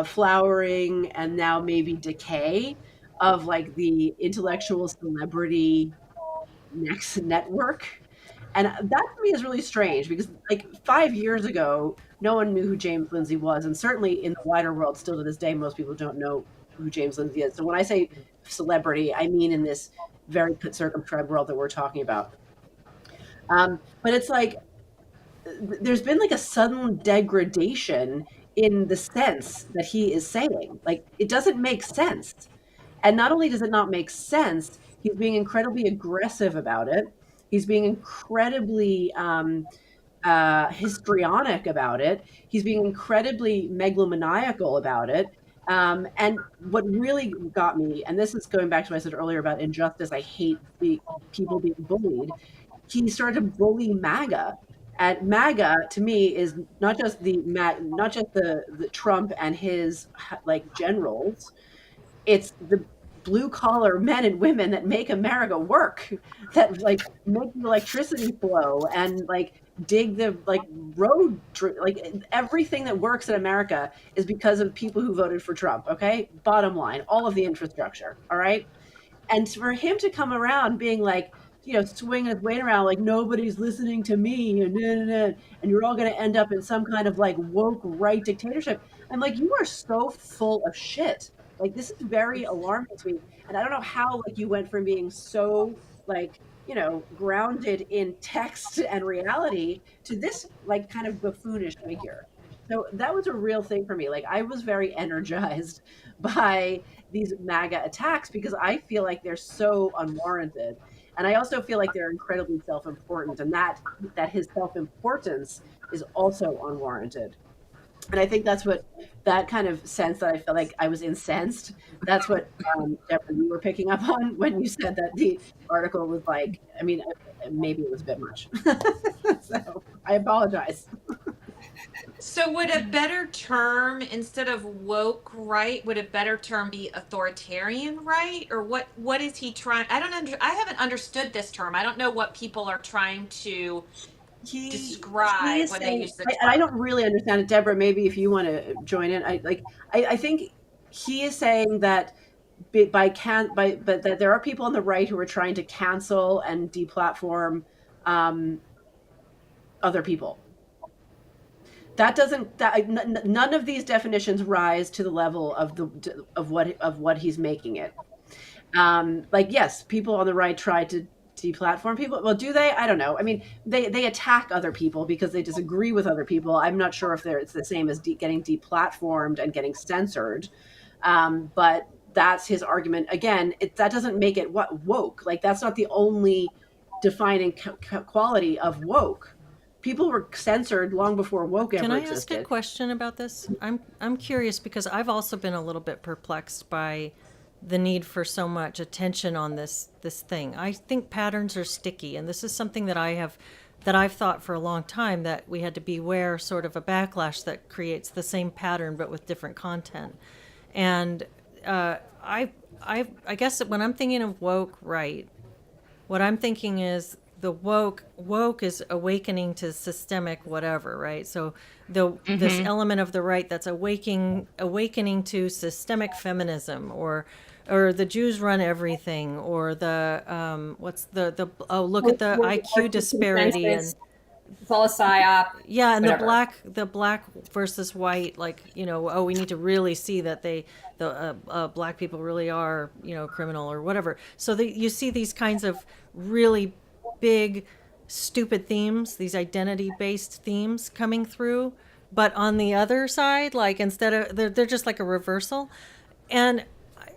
flowering, and now maybe decay of like the intellectual celebrity next network. And that to me is really strange because like 5 years ago, no one knew who James Lindsay was. And certainly in the wider world, still to this day, most people don't know who James Lindsay is. So when I say celebrity, I mean in this very circumscribed world that we're talking about. But it's like there's been like a sudden degradation in the sense that he is saying. Like it doesn't make sense. And not only does it not make sense, he's being incredibly aggressive about it. He's being incredibly histrionic about it. He's being incredibly megalomaniacal about it. And what really got me, and this is going back to what I said earlier about injustice, I hate people being bullied. He started to bully MAGA. And MAGA to me is not just the Trump and his like generals, it's the blue collar men and women that make America work, that like make the electricity flow and like dig the like like everything that works in America is because of people who voted for Trump. Okay, bottom line, all of the infrastructure. All right, and for him to come around being like, swinging his weight around like nobody's listening to me and and you're all going to end up in some kind of like woke right dictatorship. I'm like, you are so full of shit. Like this is very alarming to me, and I don't know how like you went from being so like grounded in text and reality to this like kind of buffoonish figure. So that was a real thing for me. Like I was very energized by these MAGA attacks because I feel like they're so unwarranted. And I also feel like they're incredibly self-important, and that his self-importance is also unwarranted. And I think that's what that kind of sense that I felt like I was incensed. That's what Deborah, you were picking up on when you said that the article was like. I mean, maybe it was a bit much. So I apologize. So would a better term instead of woke right, would a better term be authoritarian right, or what is he trying? I haven't understood this term. I don't know what people are trying to He describe is when they saying, use the and I term. don't really understand it, Deborah. Maybe if you want to join in, I think he is saying that but that there are people on the right who are trying to cancel and deplatform um, other people. That doesn't none of these definitions rise to the level of what he's making it. Like yes, people on the right try to deplatform people. Well, do they? I don't know. I mean, they attack other people because they disagree with other people. I'm not sure if it's the same as getting deplatformed and getting censored. But that's his argument. Again, that doesn't make it woke. Like that's not the only defining quality of woke. People were censored long before woke Can ever I ask a existed. question about this? I'm curious because I've also been a little bit perplexed by the need for so much attention on this thing. I think patterns are sticky, and this is something that I've thought for a long time, that we had to beware sort of a backlash that creates the same pattern but with different content. And I guess when I'm thinking of woke, right, what I'm thinking is the woke is awakening to systemic whatever, right? So this Hmm. element of the right that's awakening to systemic feminism, or the Jews run everything, or the what's the oh, look at the IQ disparity, and Consensus. It's all a psyop. yeah, and Whatever. the black versus white, like, oh, we need to really see that the black people really are, criminal or whatever. So you see these kinds of really big, stupid themes, these identity based themes coming through. But on the other side, like, instead of, they're just like a reversal. And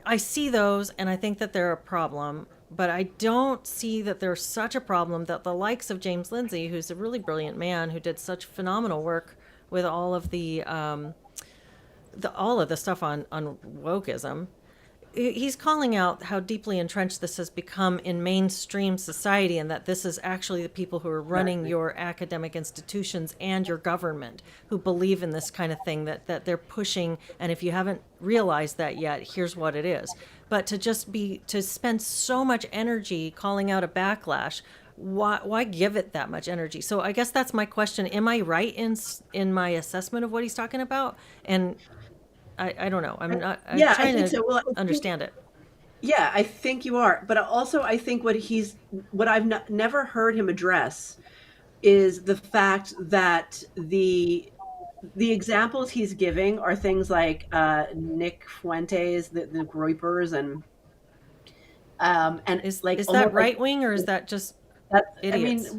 I see those and I think that they're a problem, but I don't see that they're such a problem that the likes of James Lindsay, who's a really brilliant man who did such phenomenal work with all of the stuff on wokeism, he's calling out how deeply entrenched this has become in mainstream society, and that this is actually the people who are running Exactly. your academic institutions and your government who believe in this kind of thing that they're pushing. And if you haven't realized that yet, here's what it is. But to spend so much energy calling out a backlash, why give it that much energy? So I guess that's my question. Am I right in my assessment of what he's talking about? And I don't know. I'm Yeah, I trying think to so. Well, I think understand it. yeah, I think you are. But also, I think what I've never heard him address is the fact that the examples he's giving are things like Nick Fuentes, the Groypers, and like Is that almost like right wing, or is that just that. I mean, idiots?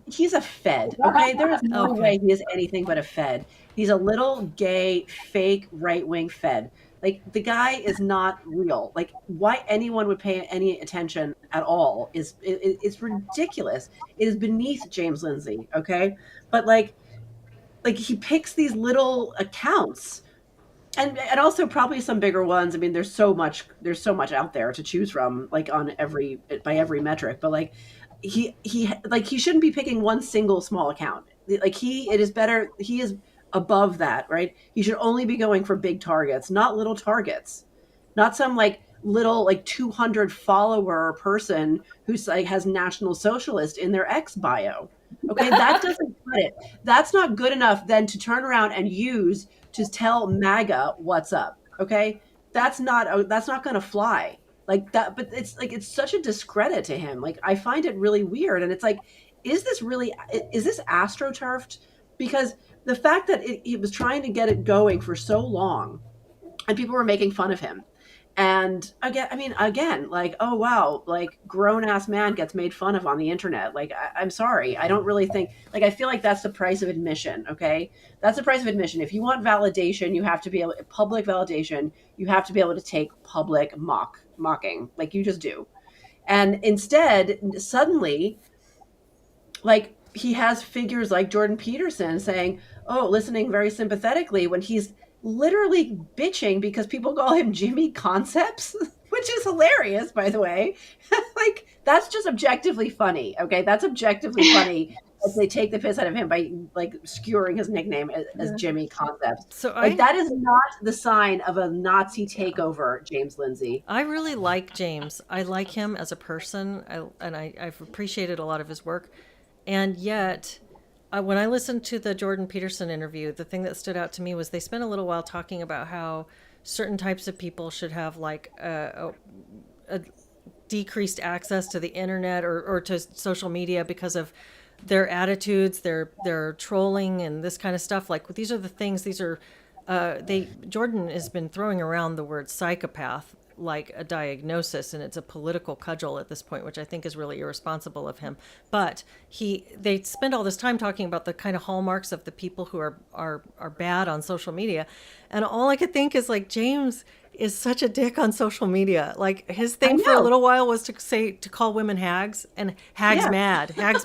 he's a Fed. Okay, there is no Okay. way he is anything but a Fed. He's a little gay fake right wing Fed. Like the guy is not real. Like why anyone would pay any attention at all is ridiculous. It is beneath James Lindsay. Okay, but like he picks these little accounts and also probably some bigger ones. I mean, there's so much out there to choose from, like on every by every metric. But like he shouldn't be picking one single small account. Like it is better. He is above that, right? He should only be going for big targets, not little targets, not some like little like 200 follower person who's like has National Socialist in their X bio. Okay, that doesn't cut it. That's not good enough then to turn around and use to tell MAGA what's up. Okay, that's not going to fly like that. But it's like it's such a discredit to him. Like I find it really weird, and it's like, is this astroturfed? Because the fact that he was trying to get it going for so long, and people were making fun of him. And again, I mean, again, like, oh wow, like grown ass man gets made fun of on the internet. Like, I'm sorry, I don't really think like I feel like that's the price of admission. Okay, that's the price of admission. If you want validation, you have to be able public validation. You have to be able to take public mocking, like you just do. And instead, suddenly, like he has figures like Jordan Peterson saying, "Oh, listening very sympathetically," when he's literally bitching because people call him Jimmy Concepts, which is hilarious, by the way. Like that's just objectively funny. Okay, that's objectively funny. As they take the piss out of him by like skewering his nickname as Jimmy Concepts. So Like that is not the sign of a Nazi takeover, James Lindsay. I really like James. I like him as a person, I've appreciated a lot of his work. And yet, when I listened to the Jordan Peterson interview, the thing that stood out to me was they spent a little while talking about how certain types of people should have like a decreased access to the internet, or to social media because of their attitudes, their trolling and this kind of stuff. Like these are the things. These are they Jordan has been throwing around the word psychopath like a diagnosis, and it's a political cudgel at this point, which I think is really irresponsible of him. But they spend all this time talking about the kind of hallmarks of the people who are bad on social media, and all I could think is like James is such a dick on social media. Like his I thing for a know. little while was to call women hags, and Yeah. hags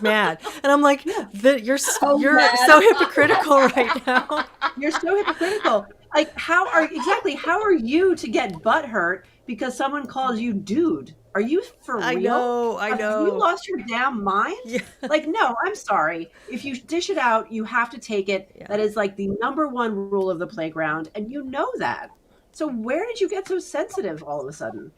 mad, and I'm like, Yeah. you're so hypocritical right now. You're so hypocritical. Like, how are you to get butthurt because someone calls you dude? Are you for I real? know, I Have you know. lost your damn mind? Yeah, Like, no, I'm sorry. If you dish it out, you have to take it. yeah. That is like the number one rule of the playground, and you know that. So where did you get so sensitive all of a sudden?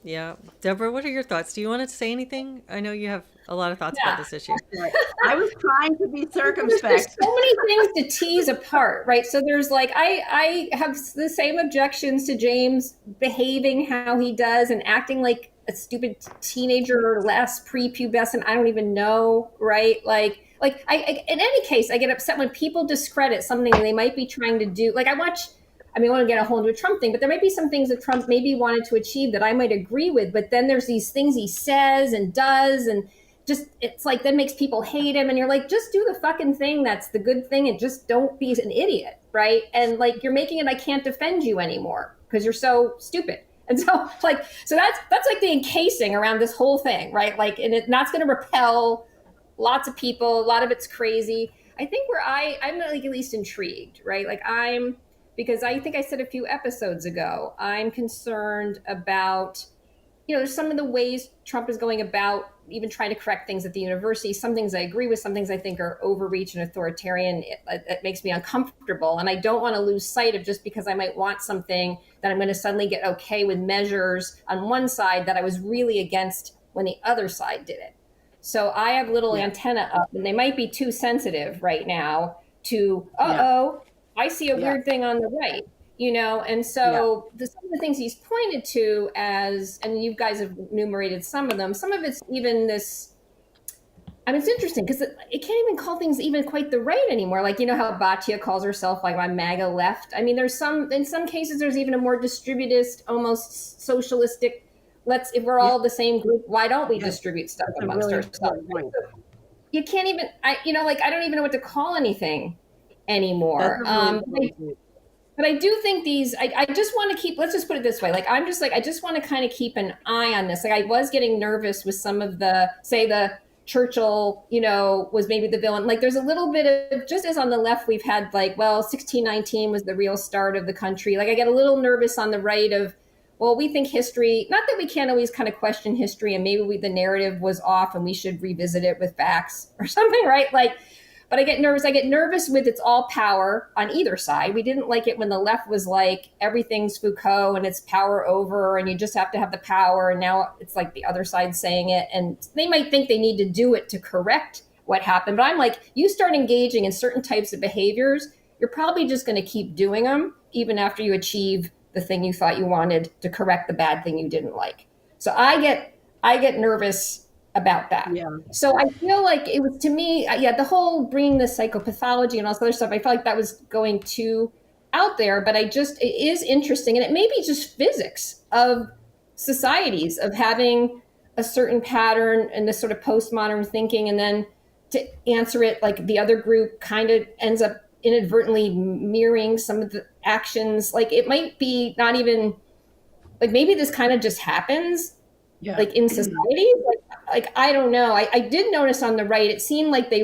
Yeah. Deborah, what are your thoughts? Do you want to say anything? I know you have a lot of thoughts about Yeah. this issue. Right. I was trying to be There's circumspect. so many things to tease apart, right? So there's like I have the same objections to James behaving how he does and acting like a stupid teenager or less prepubescent. I don't even know, right? Like in any case, I get upset when people discredit something they might be trying to do. Like I watch. I mean, I want to get a whole into a Trump thing, but there might be some things that Trump maybe wanted to achieve that I might agree with. But then there's these things he says and does, and just it's like that makes people hate him, and you're like, just do the fucking thing that's the good thing and just don't be an idiot, right? And like you're making it I can't defend you anymore because you're so stupid. And so so that's like the encasing around this whole thing, right? Like, and that's going to repel lots of people. A lot of it's crazy. I think where I'm like at least intrigued, right? Like I'm because I think I said a few episodes ago, I'm concerned about there's some of the ways Trump is going about even trying to correct things at the university. Some things I agree with, some things I think are overreach and authoritarian. It makes me uncomfortable. And I don't want to lose sight of just because I might want something that I'm going to suddenly get okay with measures on one side that I was really against when the other side did it. So I have little antenna up, and they might be too sensitive right now to, I see a weird thing on the right, and so some of the things he's pointed to as, and you guys have enumerated some of them, some of it's even this, I mean, it's interesting because it can't even call things even quite the right anymore. Like, how Batia calls herself like my MAGA left. I mean, in some cases, there's even a more distributist, almost socialistic, if we're all the same group, why don't we distribute stuff amongst ourselves? You can't even, I don't even know what to call anything anymore. But I do think I just want to keep, let's just put it this way. Like, I just want to kind of keep an eye on this. Like, I was getting nervous with some of the Churchill, was maybe the villain. Like, there's a little bit of, just as on the left, we've had 1619 was the real start of the country. Like, I get a little nervous on the right of, well, we think history, not that we can't always kind of question history and maybe the narrative was off and we should revisit it with facts or something, right? But I get nervous. I get nervous with it's all power on either side. We didn't like it when the left was like everything's Foucault and it's power over and you just have to have the power. And now it's like the other side saying it. And they might think they need to do it to correct what happened. But I'm like, you start engaging in certain types of behaviors, you're probably just going to keep doing them even after you achieve the thing you thought you wanted to correct the bad thing you didn't like. So I get nervous about that. Yeah. So I feel like it was, to me, the whole bringing the psychopathology and all this other stuff, I felt like that was going too out there, but it is interesting. And it may be just physics of societies, of having a certain pattern and this sort of postmodern thinking. And then to answer it, like the other group kind of ends up inadvertently mirroring some of the actions. Like it might be not even, like maybe this kind of just happens like in society. Like I don't know. I did notice on the right, it seemed like they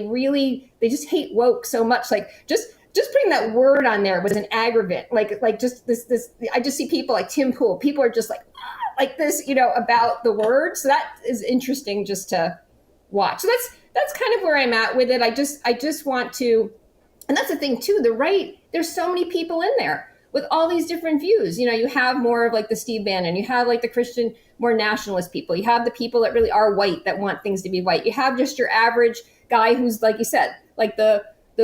just hate woke so much. Like just putting that word on there was an aggravant. Like just this I just see people like Tim Pool. People are just like this, about the word. So that is interesting just to watch. So that's kind of where I'm at with it. I just want to, and that's the thing too, the right, there's so many people in there with all these different views. You have more of like the Steve Bannon, you have like the Christian, more nationalist people, you have the people that really are white that want things to be white, you have just your average guy who's, like you said, like the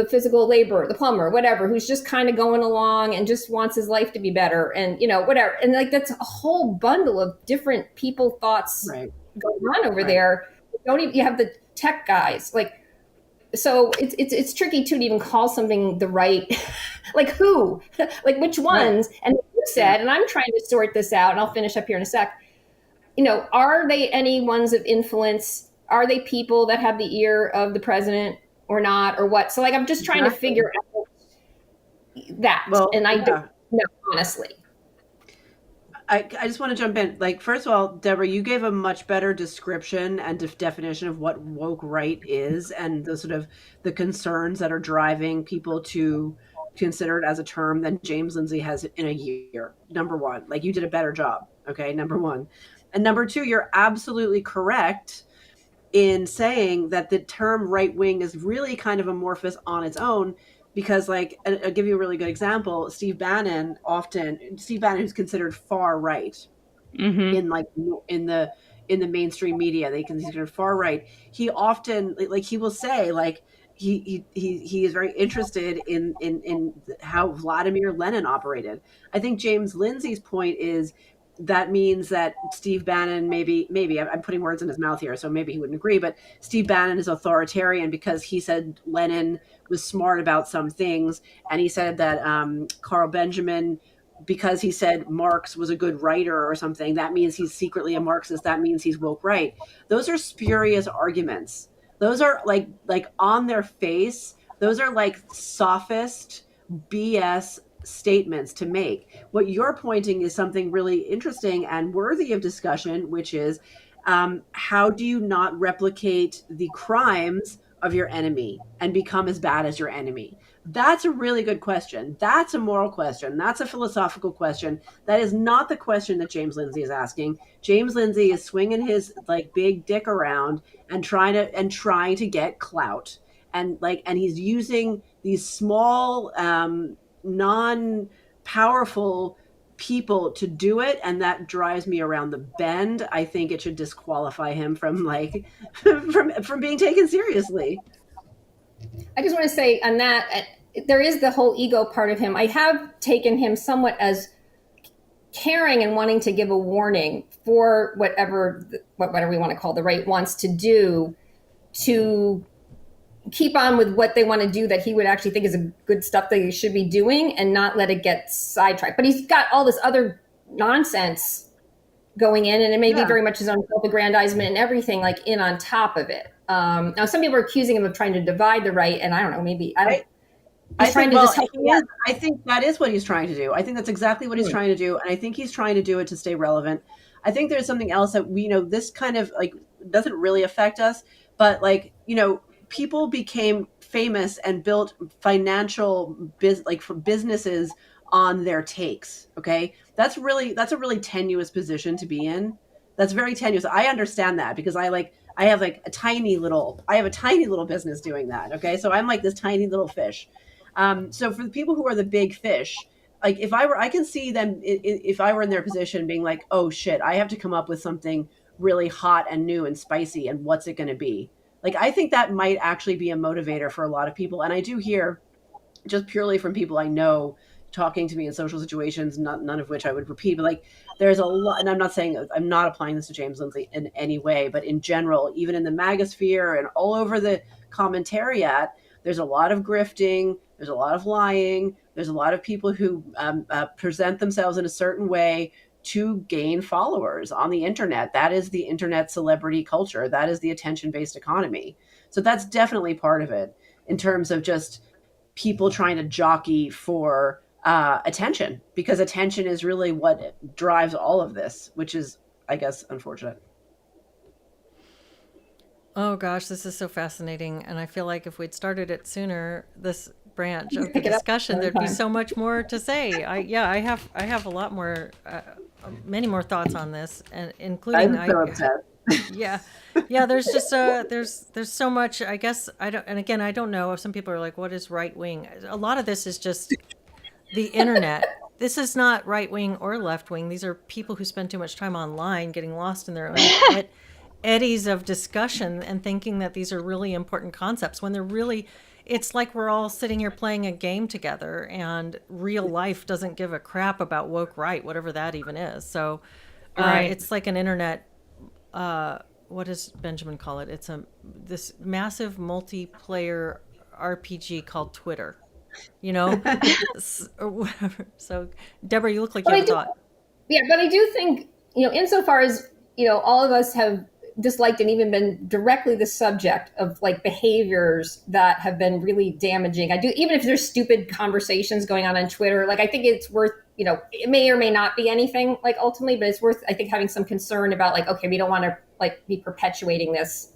physical laborer, the plumber, whatever, who's just kind of going along and just wants his life to be better and whatever. And like that's a whole bundle of different people thoughts going on over there. You have the tech guys, like, so it's tricky too to even call something the right. Like who, like which ones. And you said, and I'm trying to sort this out, and I'll finish up here in a sec, are they any ones of influence? Are they people that have the ear of the president or not, or what? So like I'm just trying to figure out that. And I don't know, honestly. I just want to jump in. Like, first of all, Deborah, you gave a much better description and definition of what woke right is and the sort of the concerns that are driving people to consider it as a term than James Lindsay has in a year. Number one, like you did a better job. Okay. Number one. And number two, you're absolutely correct in saying that the term right wing is really kind of amorphous on its own because like I'll give you a really good example. Steve Bannon, who's considered far right Hmm. in like in the mainstream media, they consider far right. He often like he will say like he is very interested in how Vladimir Lenin operated. I think James Lindsay's point is that means that Steve Bannon, maybe I'm putting words in his mouth here, so maybe he wouldn't agree, but Steve Bannon is authoritarian because he said Lenin was smart about some things, and he said that Carl Benjamin, because he said Marx was a good writer or something, that means he's secretly a Marxist. That means he's woke right. Those are spurious arguments. Those are like on their face. Those are like sophist BS statements to make. What you're pointing is something really interesting and worthy of discussion, which is how do you not replicate the crimes of your enemy and become as bad as your enemy? That's a really good question. That's a moral question. That's a philosophical question. That is not the question that James Lindsay is asking. James Lindsay is swinging his like big dick around and trying to get clout. And he's using these small non powerful people to do it, and that drives me around the bend. I think it should disqualify him from like from being taken seriously. I just want to say on that, there is the whole ego part of him. I have taken him somewhat as caring and wanting to give a warning for whatever we want to call the right wants to do to keep on with what they want to do that he would actually think is a good stuff that he should be doing and not let it get sidetracked. But he's got all this other nonsense going in, and it may be very much his own self-aggrandizement and everything like in on top of it. Now, some people are accusing him of trying to divide the right, and I don't know, maybe I don't. He's trying to just help. I think that is what he's trying to do. I think that's exactly what he's trying to do, and I think he's trying to do it to stay relevant. I think there's something else that we know. This kind of like doesn't really affect us, but like people became famous and built for businesses on their takes. Okay, that's a really tenuous position to be in. That's very tenuous. I understand that because I have a tiny little business doing that. Okay, so I'm like this tiny little fish. So for the people who are the big fish, like I can see them if I were in their position being like, oh shit, I have to come up with something really hot and new and spicy, and what's it going to be? Like, I think that might actually be a motivator for a lot of people. And I do hear just purely from people I know talking to me in social situations, none of which I would repeat, but like there's a lot, and I'm not applying this to James Lindsay in any way, but in general, even in the magosphere and all over the commentariat, there's a lot of grifting, there's a lot of lying, there's a lot of people who present themselves in a certain way to gain followers on the internet. That is the internet celebrity culture. That is the attention-based economy. So that's definitely part of it in terms of just people trying to jockey for attention, because attention is really what drives all of this, which is, I guess, unfortunate. Oh gosh, this is so fascinating. And I feel like if we'd started it sooner, this branch of the Pick it up discussion, another there'd be time. so much more to say. I have a lot more, many more thoughts on this, and including I'm so upset. yeah, there's just there's so much. I guess I don't, and again, I don't know if some people are like, what is right wing? A lot of this is just the internet. This is not right wing or left wing. These are people who spend too much time online, getting lost in their own eddies of discussion and thinking that these are really important concepts when they're really, it's like we're all sitting here playing a game together, and real life doesn't give a crap about woke right, whatever that even is. So Right. it's like an internet, what does Benjamin call it? It's this massive multiplayer RPG called Twitter, you know, or whatever. So, Deborah, you look like you have a thought. Yeah, but I do think, insofar as, all of us have disliked and even been directly the subject of like behaviors that have been really damaging. I do, even if there's stupid conversations going on Twitter, like I think it's worth, it may or may not be anything like ultimately, but it's worth, I think, having some concern about like, okay, we don't want to like be perpetuating this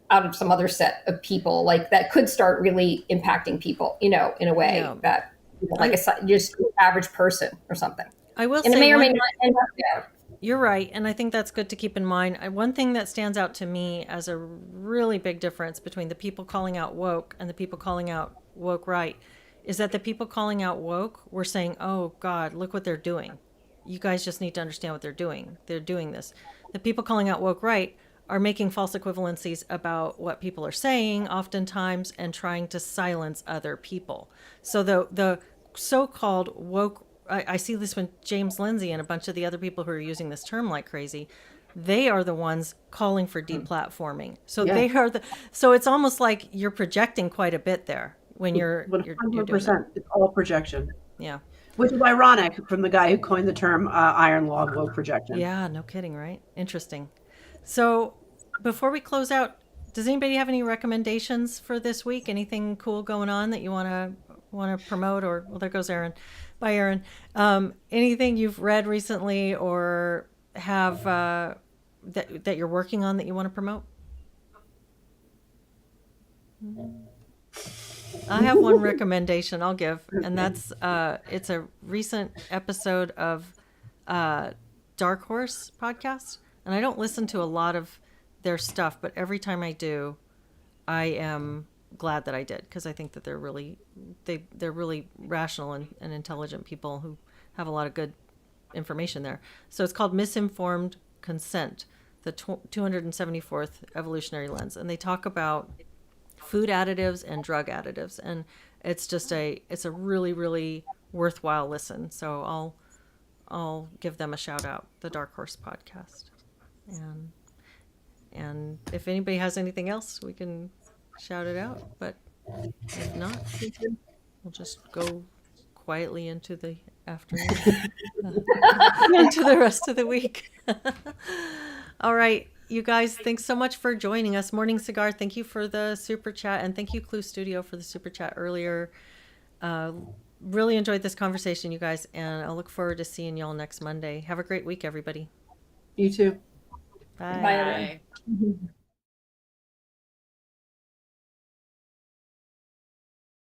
out of some other set of people, like that could start really impacting people, in a way that like just average person or something. I will And it say may or may one, not end up there. You're right, and I think that's good to keep in mind. One thing that stands out to me as a really big difference between the people calling out woke and the people calling out woke right is that the people calling out woke were saying, "Oh God, look what they're doing. You guys just need to understand what they're doing. They're doing this." The people calling out woke right are making false equivalencies about what people are saying oftentimes and trying to silence other people. So the so-called woke, I see this with James Lindsay and a bunch of the other people who are using this term like crazy. They are the ones calling for deplatforming. So Yeah, they are the, so it's almost like you're projecting quite a bit there when you're doing that. 100%. It's all projection, Yeah. which is ironic from the guy who coined the term iron law of woke projection. Yeah, no kidding, right? Interesting. So before we close out, does anybody have any recommendations for this week? Anything cool going on that you want to promote? Or well, there goes Aaron. Bye, Aaron. Anything you've read recently or have that you're working on that you want to promote? I have one recommendation I'll give, and that's it's a recent episode of Dark Horse podcast, and I don't listen to a lot of their stuff, but every time I do, I am glad that I did because I think that they're really rational and intelligent people who have a lot of good information there. So it's called Misinformed Consent, the 274th evolutionary lens, and they talk about food additives and drug additives, and it's a really worthwhile listen. So I'll give them a shout out, the Dark Horse podcast. And if anybody has anything else, we can shout it out. But if not, we'll just go quietly into the afternoon, into the rest of the week. All right, you guys, thanks so much for joining us. Morning Cigar, thank you for the super chat, and thank you Clue Studio for the super chat earlier. Really enjoyed this conversation, you guys, and I'll look forward to seeing y'all next Monday. Have a great week, everybody. You too. Bye. Bye, everyone. Bye.